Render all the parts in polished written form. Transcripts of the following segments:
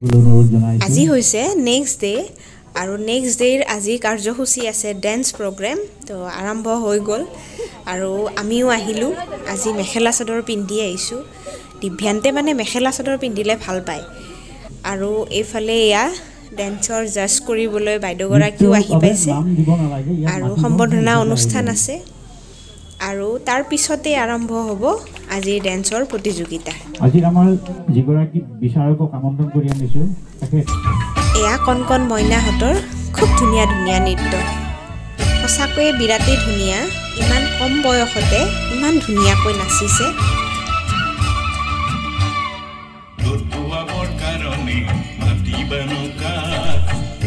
আজি হৈছে next day আৰু নেক্সট ডেৰ আজি কাৰ্যসূচী আছে ডেন্স প্ৰগ্ৰেম তো আৰম্ভ হৈ গ'ল আৰু আমিও আহিলোঁ আজি মেখেলা চাদৰ পিন্ধি আহিছোঁ দিব্যান্তে মানে মেখেলা চাদৰ পিন্ধিলে ভাল পায় আৰু এইফালে এয়া ডেন্সৰ জাজ কৰিবলৈ বাইদেউগৰাকীও আহি পাইছে আৰু সম্বৰ্ধনা অনুষ্ঠান আছে আৰু তাৰ পিছতে আৰম্ভ হ'ব আজি ডেন্সৰ প্ৰতিযোগিতা আজি আমাৰ যিগৰাকী বিচাৰকক আমন্ত্ৰণ কৰি আনিছো এয়া কণকণ মইনাহঁতৰ খুব ধুনীয়া ধুনীয়া নৃত্য সঁচাকৈয়ে বিৰাটেই ধুনীয়া ইমান কম বয়সতে ইমান ধুনীয়াকৈ নাচিছে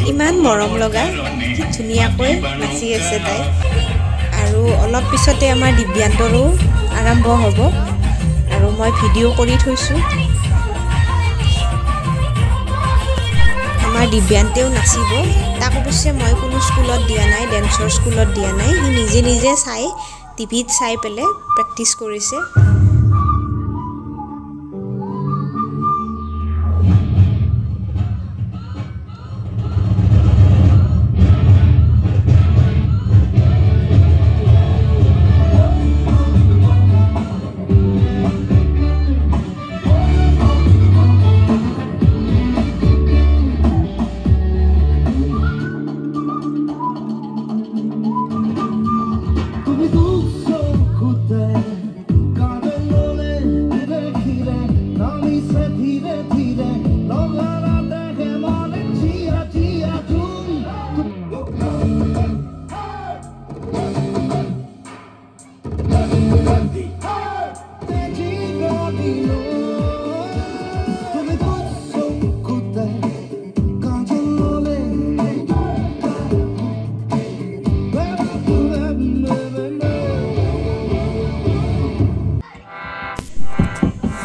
ইমান মৰম লগা কি ধুনীয়াকৈ নাচি আছে তাই আৰু অলপ পিছতে আমাৰ দিব্যান্তৰো আৰম্ভ হ'ব আৰু মই ভিডিঅ' কৰি থৈছোঁ আমাৰ দিব্যান্তেও নাচিব তাক অৱশ্যে মই কোনো স্কুলত দিয়া নাই ডেন্সৰ স্কুলত দিয়া নাই সি নিজে নিজে চাই টিভিত চাই পেলাই প্ৰেক্টিছ কৰিছে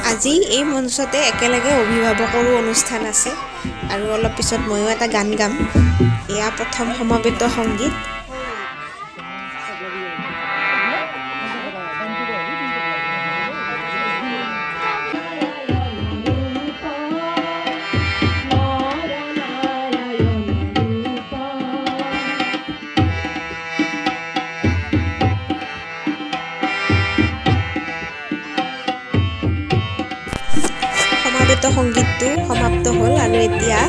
আজি এই মঞ্চতে একেলগে অভিভাৱকৰো অনুষ্ঠান আছে আৰু অলপ পিছত ময়ো এটা গান গাম এয়া প্ৰথম সমবেত সংগীত সংগীতটো সমাপ্ত হ'ল আৰু এতিয়া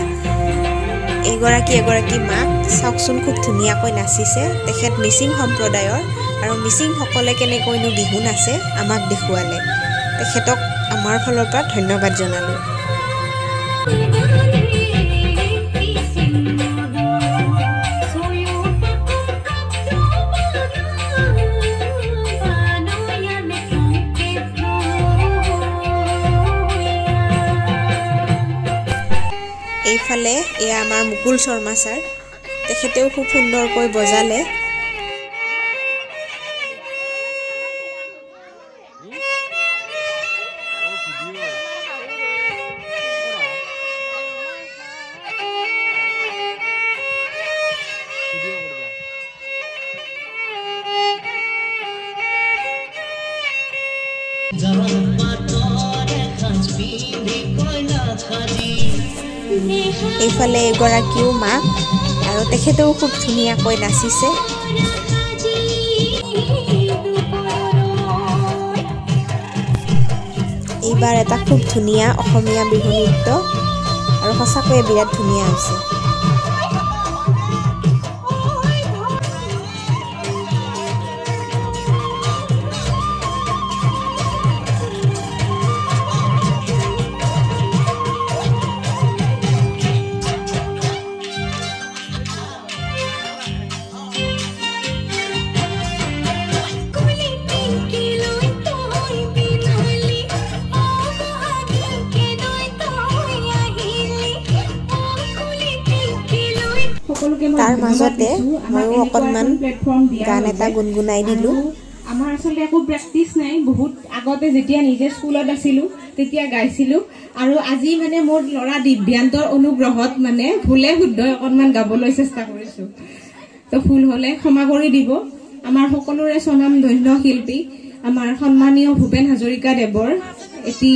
এগৰাকী মাক চাওকচোন খুব ধুনীয়াকৈ নাচিছে তেখেত মিচিং সম্প্ৰদায়ৰ আৰু মিচিংসকলে কেনেকৈনো বিহু নাচে আমাক দেখুৱালে তেখেতক আমাৰ ফালৰ পৰা ধন্যবাদ জনালোঁ এইফালে এয়া আমাৰ মুকুল শৰ্মা ছাৰ তেখেতেও খুব সুন্দৰকৈ বজালে এইফালে এগৰাকীও মাক আৰু তেখেতেও খুব ধুনীয়াকৈ নাচিছে এইবাৰ এটা খুব ধুনীয়া অসমীয়া বিহু নৃত্য আৰু সঁচাকৈয়ে বিৰাট ধুনীয়া হৈছে তাৰ মাজতে ময়ো অকণমান গান এটা গুণগুণাই দিলোঁ আমাৰ আসলে একো প্ৰেক্টিছ নাই বহুত আগতে যেতিয়া নিজে স্কুলত আছিলোঁ তেতিয়া গাইছিলোঁ আৰু আজি মানে মোৰ ল'ৰা দিব্যান্তৰ অনুগ্ৰহত মানে ভুলে শুদ্ধ অকণমান গাবলৈ চেষ্টা কৰিছোঁ তো ভুল হ'লে ক্ষমা কৰি দিব আমাৰ সকলোৰে স্বনামধন্য শিল্পী আমাৰ সন্মানীয় ভূপেন হাজৰিকা দেৱৰ এটি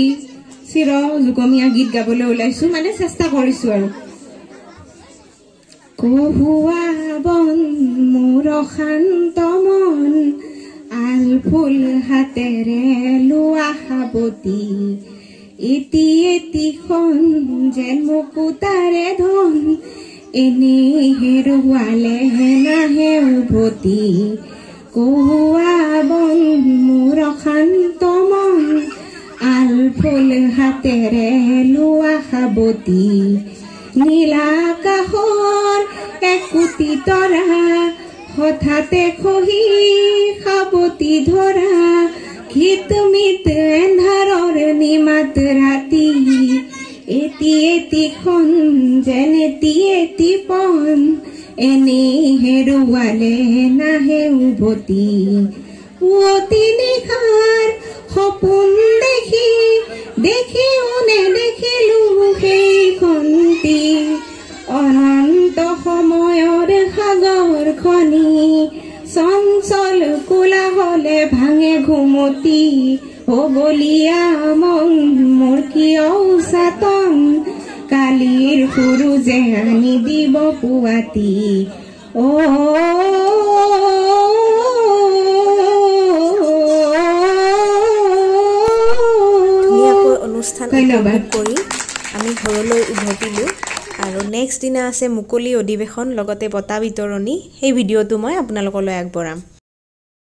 চিৰ যুগমীয়া গীত গাবলৈ ওলাইছো মানে চেষ্টা কৰিছো আৰু কহুৱা বন মোৰ শান্ত মন আল ফুল হাতেৰে লোৱা সাৱতি এটি এটিখন যেন মুকুতাৰে ধন এনে হেৰুৱালে নাহে উভতি কহুৱা বন মোৰ শান্ত মন আল ফুল হাতেৰে লোৱা সাৱতি নীলা আকাশৰ একোটি তৰা হঠাতে খহি সাৱতি ধৰা খিতমিত এন্ধাৰৰ নিমাত ৰাতি এটি এটিখন যেন এটি এটি পন এনে হেৰুৱালে নাহে উভতি পুৱতি নিশাৰ সপোন দেখি দেখিও নেদেখিলো সেইখনটি অনন্ত সময়ৰ সাগৰ খনি চঞ্চল কোলাহলে ভাঙে ঘুমতি বলিয়া মন মোৰ কিয় চাতন কালিৰ সূৰুজে আনি দিব পুৱাতি অনুষ্ঠান উপভোগ কৰি আমি ঘৰলৈ উভতিলোঁ আৰু নেক্সট দিনা আছে মুকলি অধিৱেশন লগতে বঁটা বিতৰণি সেই ভিডিঅ'টো মই আপোনালোকলৈ আগবঢ়াম